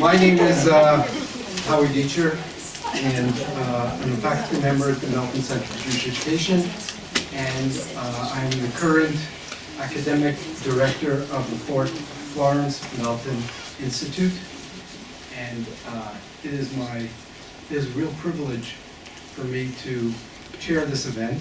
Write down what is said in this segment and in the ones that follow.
My name is Howard Diecher, and I'm a faculty member at the Melton Center for Jewish Education, and I'm the current academic director of the Florence Melton Institute. And it is a real privilege for me to chair this event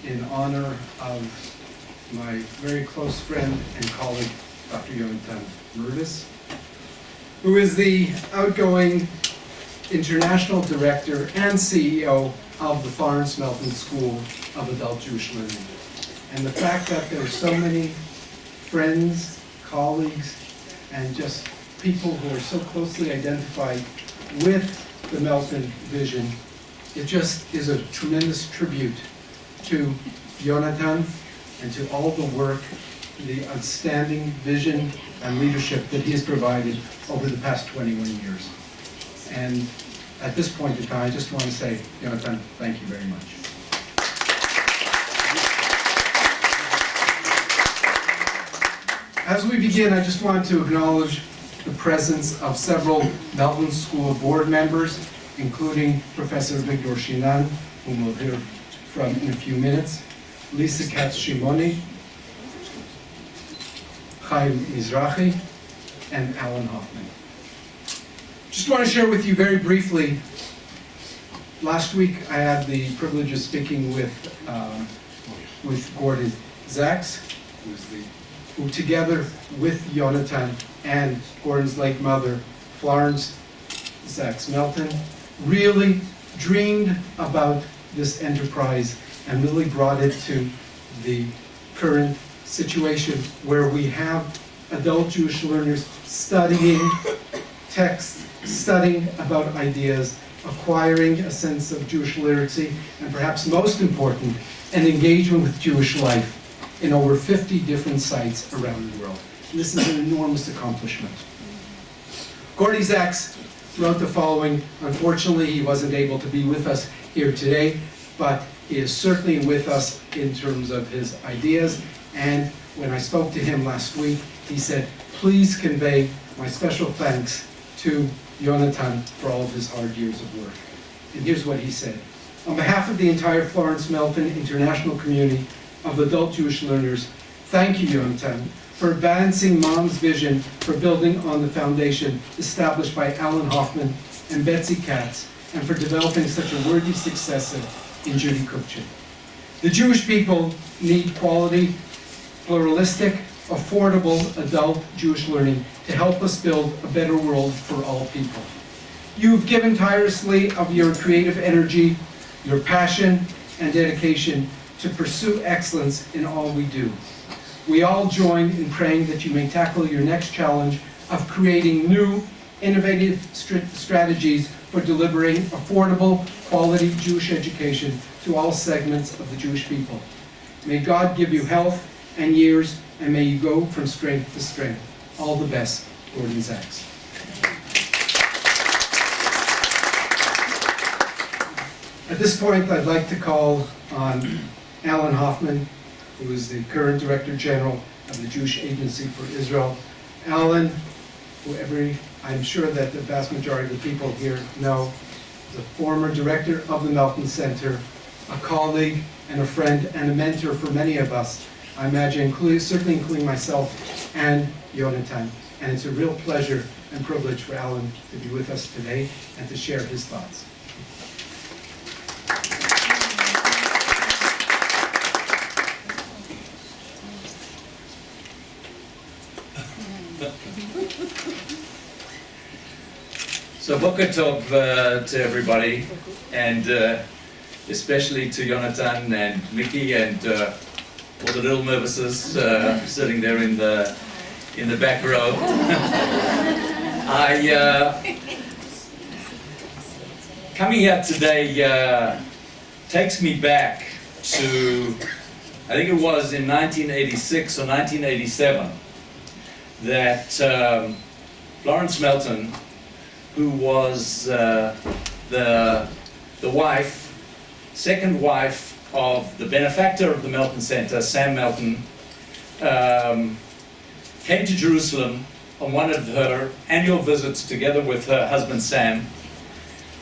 in honor of my very close friend and colleague, Dr. Mirvis, who is the outgoing international director and CEO of the Florence Melton School of Adult Jewish Learning. And the fact that there are so many friends, colleagues, and just people who are so closely identified with the Melton vision, it just is a tremendous tribute to Jonathan and to all the work, the outstanding vision and leadership that he has provided over the past 21 years. And at this point in time, I just want to say, Jonathan, thank you very much. As we begin, I just want to acknowledge the presence of several Melton School board members, including Professor Victor Shinan, whom we'll hear from in a few minutes, Lisa Katz-Shimoni, Chaim Mizrahi, and Alan Hoffman. Just want to share with you very briefly, last week I had the privilege of speaking with Gordon Zaks, who together with Jonathan and Gordon's late mother, Florence Zaks Melton, really dreamed about this enterprise and really brought it to the current situation where we have adult Jewish learners studying texts, studying about ideas, acquiring a sense of Jewish literacy, and perhaps most important, an engagement with Jewish life in over 50 different sites around the world. And this is an enormous accomplishment. Gordy Zaks wrote the following. Unfortunately, he wasn't able to be with us here today, but he is certainly with us in terms of his ideas. And when I spoke to him last week, he said, please convey my special thanks to Jonathan for all of his hard years of work. And here's what he said. On behalf of the entire Florence Melton international community of adult Jewish learners, thank you, Jonathan, for advancing Mom's vision for building on the foundation established by Alan Hoffman and Betsy Katz, and for developing such a worthy successor in Judy Kupchin. The Jewish people need quality, pluralistic, affordable adult Jewish learning to help us build a better world for all people. You've given tirelessly of your creative energy, your passion, and dedication to pursue excellence in all we do. We all join in praying that you may tackle your next challenge of creating new, innovative strategies for delivering affordable, quality Jewish education to all segments of the Jewish people. May God give you health and years, and may you go from strength to strength. All the best, Gordon Zaks. At this point, I'd like to call on Alan Hoffman, who is the current Director General of the Jewish Agency for Israel. Alan, I'm sure that the vast majority of the people here know, the former director of the Melton Center, a colleague and a friend and a mentor for many of us, I imagine, certainly including myself and Jonathan. And it's a real pleasure and privilege for Alan to be with us today and to share his thoughts. So Boker Tov to everybody, and especially to Jonathan and Mickey and all the little Mirvises sitting there in the back row. Coming here today takes me back to, I think it was in 1986 or 1987, that Florence Melton, who was the second wife of the benefactor of the Melton Center, Sam Melton, came to Jerusalem on one of her annual visits together with her husband Sam,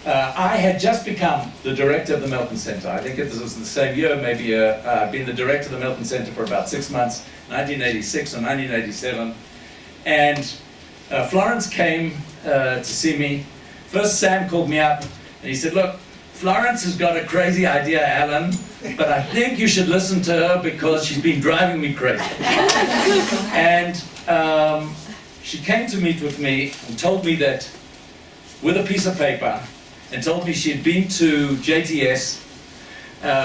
I had just become the director of the Melton Center. I think it was the same year, maybe I'd been the director of the Melton Center for about 6 months, 1986 or 1987. And Florence came to see me. First Sam called me up and he said, look, Florence has got a crazy idea, Alan, but I think you should listen to her because she's been driving me crazy. And she came to meet with me and told me that, with a piece of paper, and told me she had been to JTS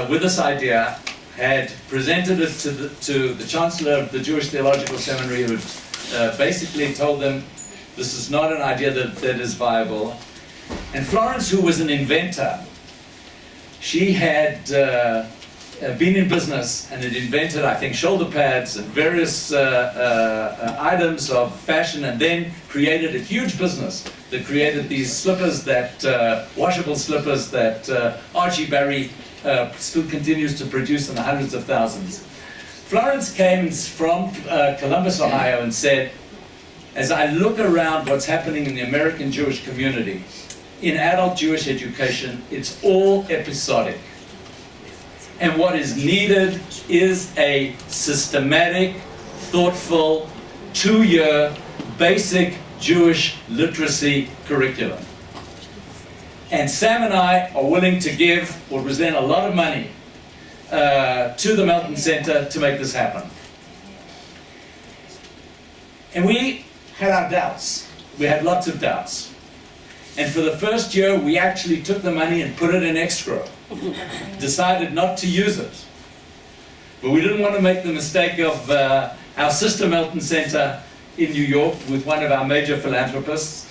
with this idea, had presented it to the Chancellor of the Jewish Theological Seminary, who had basically told them this is not an idea that is viable. And Florence, who was an inventor, she had been in business and had invented, I think, shoulder pads and various items of fashion, and then created a huge business that created these slippers, that washable slippers that Archie Barry still continues to produce in the hundreds of thousands. Florence came from Columbus, Ohio, and said, as I look around what's happening in the American Jewish community, in adult Jewish education, it's all episodic. And what is needed is a systematic, thoughtful, 2-year basic Jewish literacy curriculum. And Sam and I are willing to give what was then a lot of money to the Melton Center to make this happen. And we had our doubts. We had lots of doubts. And for the first year, we actually took the money and put it in escrow. Decided not to use it. But we didn't want to make the mistake of our sister Melton Center in New York with one of our major philanthropists.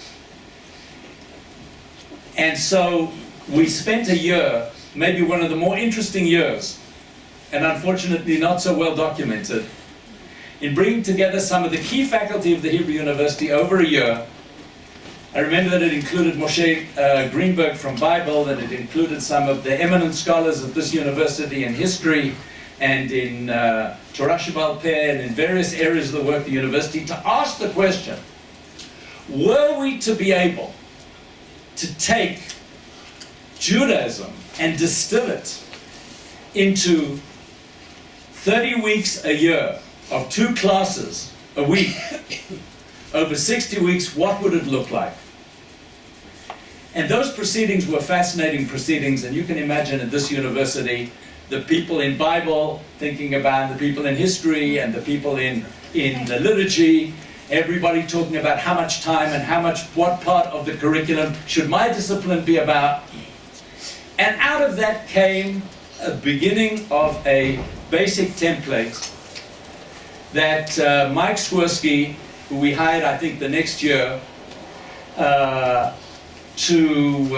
And so we spent a year, maybe one of the more interesting years, and unfortunately not so well documented, in bringing together some of the key faculty of the Hebrew University over a year. I remember that it included Moshe Greenberg from Bible, that it included some of the eminent scholars of this university in history and in Torah Sheba'al Peh and in various areas of the work of the university, to ask the question, were we to be able to take Judaism and distill it into 30 weeks a year of 2 classes a week, over 60 weeks, what would it look like? And those proceedings were fascinating proceedings, and you can imagine at this university, the people in Bible thinking about the people in history and the people in the liturgy, everybody talking about how much time and what part of the curriculum should my discipline be about. And out of that came a beginning of a basic template that Mike Swirsky, who we hired, I think, the next year, to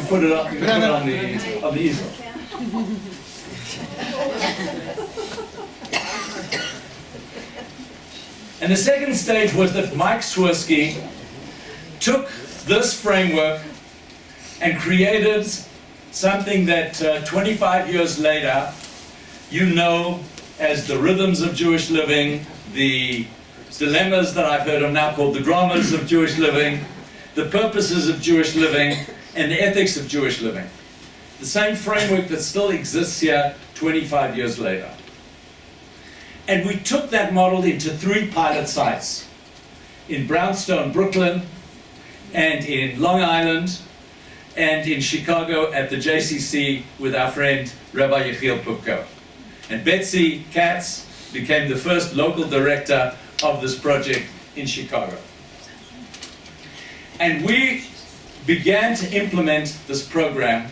put it on the easel. And the second stage was that Mike Swirsky took this framework and created something that 25 years later, you know as the rhythms of Jewish living, the dilemmas that I've heard of now called the dramas of Jewish living, the purposes of Jewish living, and the ethics of Jewish living. The same framework that still exists here 25 years later. And we took that model into 3 pilot sites, in Brownstone, Brooklyn, and in Long Island, and in Chicago at the JCC with our friend Rabbi Yechiel Pupko. And Betsy Katz became the first local director of this project in Chicago. And we began to implement this program,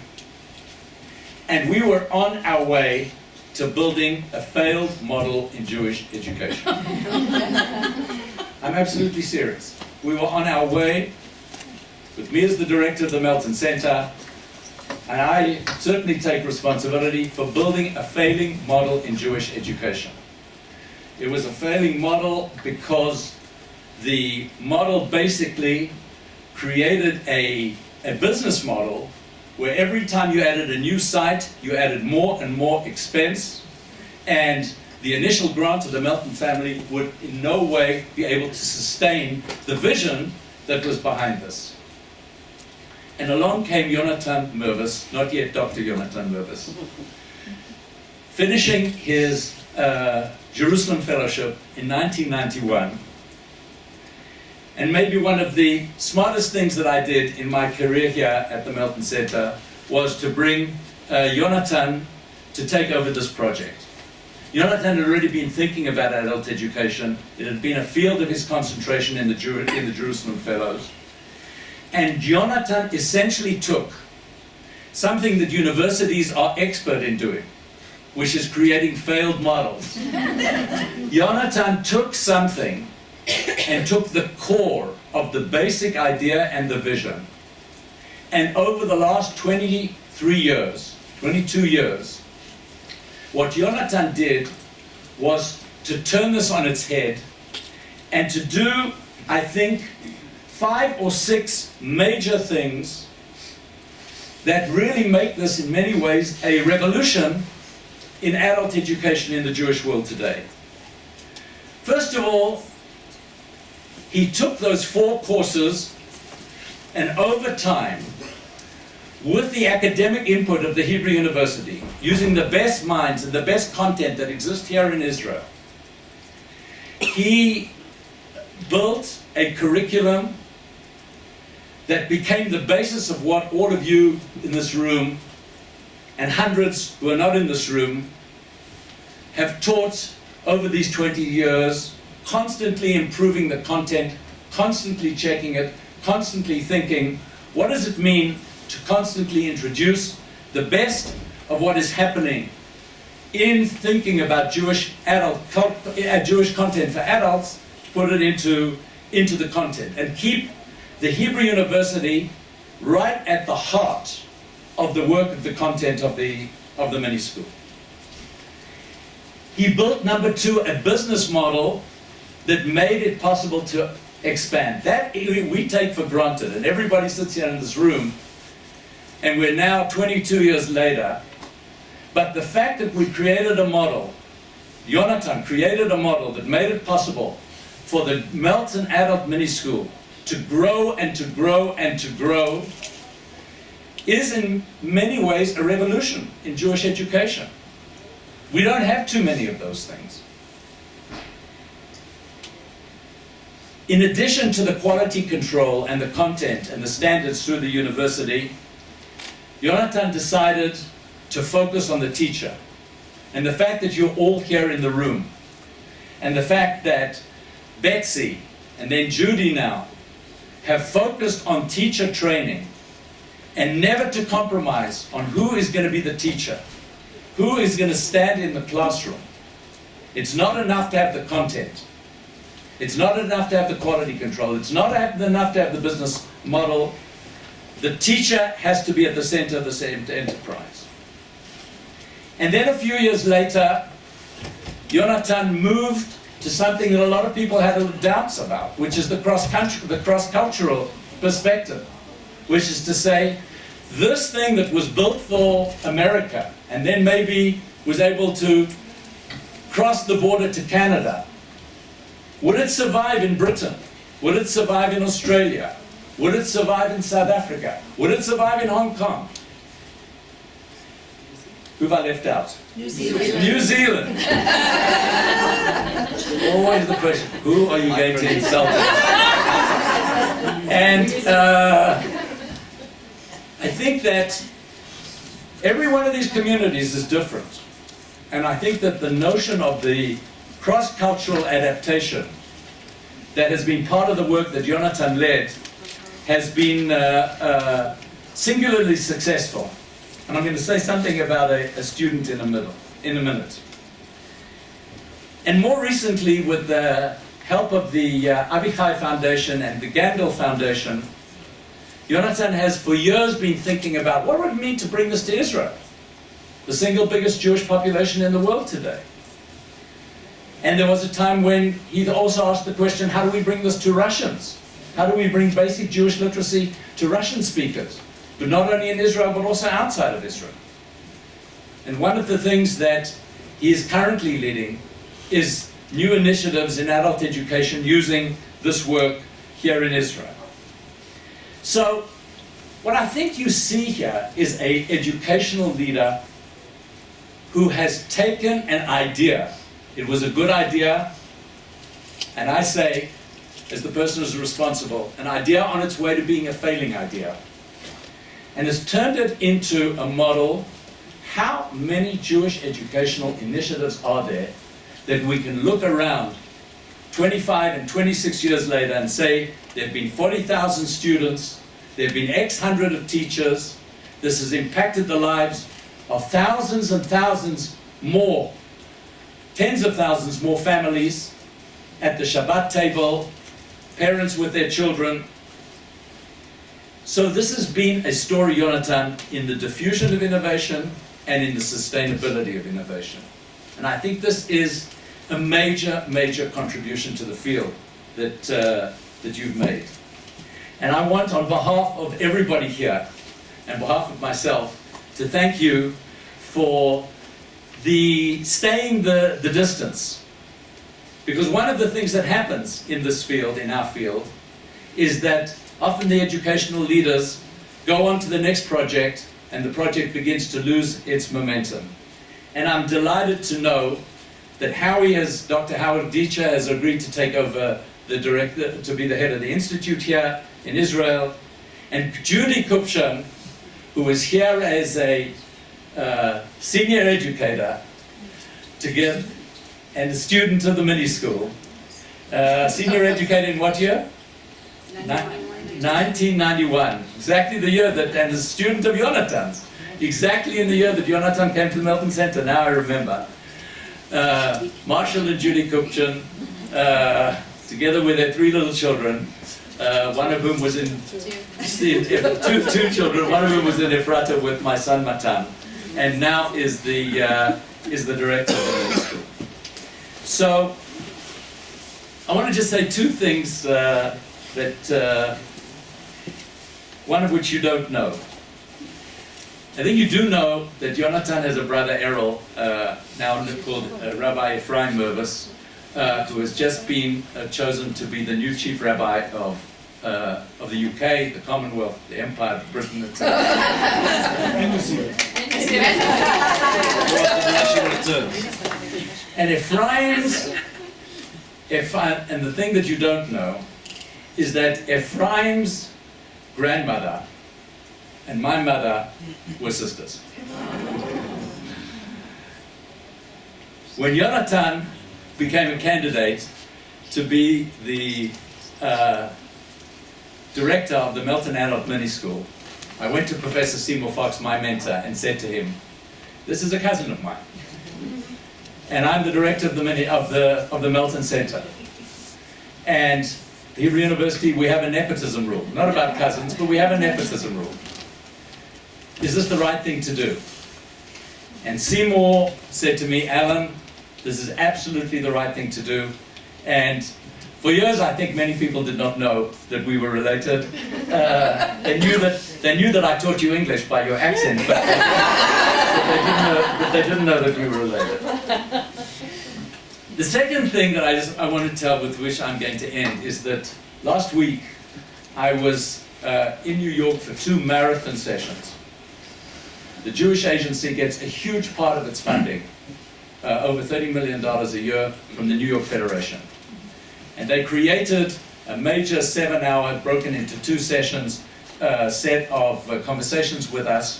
and we were on our way to building a failed model in Jewish education. I'm absolutely serious. We were on our way, with me as the director of the Melton Center, and I certainly take responsibility for building a failing model in Jewish education. It was a failing model because the model basically created a business model where every time you added a new site, you added more and more expense, and the initial grant of the Melton family would in no way be able to sustain the vision that was behind this. And along came Jonathan Mirvis, not yet Dr. Jonathan Mirvis, finishing his Jerusalem Fellowship in 1991. And maybe one of the smartest things that I did in my career here at the Melton Center was to bring Jonathan to take over this project. Jonathan had already been thinking about adult education. It had been a field of his concentration in the Jerusalem Fellows. And Jonathan essentially took something that universities are expert in doing, which is creating failed models. Jonathan took something and took the core of the basic idea and the vision. And over the last 22 years, what Jonathan did was to turn this on its head and to do, I think, 5 or 6 major things that really make this in many ways a revolution in adult education in the Jewish world today. First of all, he took those 4 courses and over time, with the academic input of the Hebrew University, using the best minds and the best content that exists here in Israel, he built a curriculum that became the basis of what all of you in this room, and hundreds who are not in this room, have taught over these 20 years, constantly improving the content, constantly checking it, constantly thinking, what does it mean to constantly introduce the best of what is happening in thinking about Jewish content for adults, put it into the content, and keep the Hebrew University right at the heart of the work of the content of the mini school. He built, number 2, a business model that made it possible to expand. That we take for granted, and everybody sits here in this room, and we're now 22 years later, but the fact that we created a model, Jonathan created a model that made it possible for the Melton Adult Mini School to grow and to grow and to grow, is in many ways a revolution in Jewish education. We don't have too many of those things. In addition to the quality control and the content and the standards through the university, Jonathan decided to focus on the teacher. And the fact that you're all here in the room, and the fact that Betsy and then Judy now have focused on teacher training and never to compromise on who is going to be the teacher, who is going to stand in the classroom. It's not enough to have the content. It's not enough to have the quality control. It's not enough to have the business model. The teacher has to be at the center of the enterprise. And then a few years later, Jonathan moved to something that a lot of people had doubts about, which is the cross-cultural perspective, which is to say, this thing that was built for America and then maybe was able to cross the border to Canada, would it survive in Britain? Would it survive in Australia? Would it survive in South Africa? Would it survive in Hong Kong? Who have I left out? New Zealand. New Zealand. Always the question, who are you going to insult? And I think that every one of these communities is different. And I think that the notion of the cross-cultural adaptation that has been part of the work that Jonathan led has been singularly successful. And I'm going to say something about a student in a minute. And more recently, with the help of the Avichai Foundation and the Gandel Foundation, Jonathan has for years been thinking about what would it mean to bring this to Israel, the single biggest Jewish population in the world today. And there was a time when he also asked the question, how do we bring this to Russians? How do we bring basic Jewish literacy to Russian speakers? But not only in Israel, but also outside of Israel. And one of the things that he is currently leading is new initiatives in adult education using this work here in Israel. So, what I think you see here is an educational leader who has taken an idea. It was a good idea, and I say, as the person who's responsible, an idea on its way to being a failing idea, and has turned it into a model. How many Jewish educational initiatives are there that we can look around 25 and 26 years later and say, there have been 40,000 students, there have been X hundred of teachers, this has impacted the lives of thousands and thousands more, tens of thousands more families at the Shabbat table, parents with their children. So this has been a story, Yonatan, in the diffusion of innovation and in the sustainability of innovation. And I think this is a major, major contribution to the field that you've made. And I want, on behalf of everybody here, and on behalf of myself, to thank you for staying the distance. Because one of the things that happens in this field, in our field, is that often the educational leaders go on to the next project and the project begins to lose its momentum. And I'm delighted to know that Dr. Howard Dieter has agreed to take over to be the head of the institute here in Israel. And Judy Kupchan, who is here as a senior educator and a student of the mini school. Senior educator in what year? 1991. Exactly the year that, and a student of Yonatan's. Exactly in the year that Yonatan came to the Melton Center, now I remember. Marshall and Judy Kupchan, together with their 3 little children, one of whom was in, two children, one of whom was in Ephrata with my son Matan, and now is the director of the middle school. So, I want to just say 2 things that, one of which you don't know. I think you do know that Yonatan has a brother Errol, now called Rabbi Ephraim Mirvis, who has just been chosen to be the new chief rabbi of the UK, the Commonwealth, the Empire of Britain, etc. And and the thing that you don't know is that Ephraim's grandmother and my mother were sisters. When Yonatan became a candidate to be the director of the Melton Adult Mini School, I went to Professor Seymour Fox, my mentor, and said to him, "This is a cousin of mine, and I'm the director of the Melton Center. And the Hebrew University, we have a nepotism rule, not about cousins, but we have a nepotism rule. Is this the right thing to do?" And Seymour said to me, "Alan, this is absolutely the right thing to do." And for years, I think many people did not know that we were related. They knew that I taught you English by your accent, but they didn't know that we were related. The second thing that I want to tell, with which I'm going to end, is that last week I was in New York for 2 marathon sessions. The Jewish Agency gets a huge part of its funding, over $30 million a year, from the New York Federation. And they created a major 7-hour, broken into 2 sessions, set of conversations with us.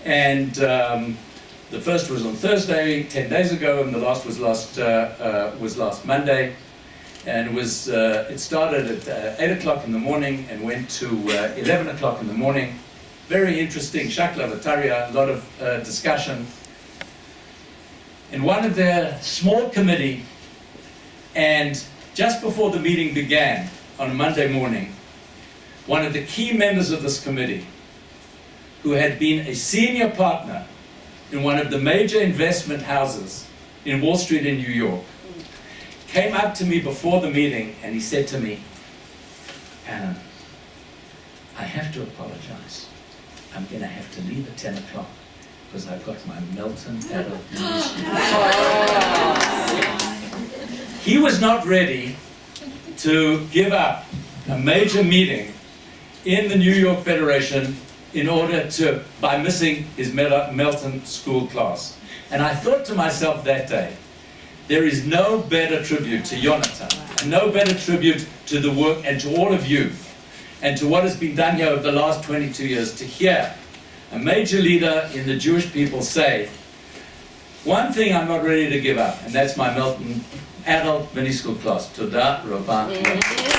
And the first was on Thursday, 10 days ago, and the last was last Monday. And it started at 8 o'clock in the morning and went to 11 o'clock in the morning. Very interesting, shakla v'tarya, a lot of discussion. And one of their small committee, and just before the meeting began on a Monday morning, one of the key members of this committee, who had been a senior partner in one of the major investment houses in Wall Street in New York, came up to me before the meeting and he said to me, "Alan, I have to apologize. I'm going to have to leave at 10 o'clock because I've got my Melton Adult Mini School." he was not ready to give up a major meeting in the New York Federation in order to, by missing his Melton school class. And I thought to myself that day, there is no better tribute to Jonathan, and no better tribute to the work and to all of you, and to what has been done here over the last 22 years, to hear a major leader in the Jewish people say, one thing I'm not ready to give up, and that's my Melton adult mini school class. Toda Rabba.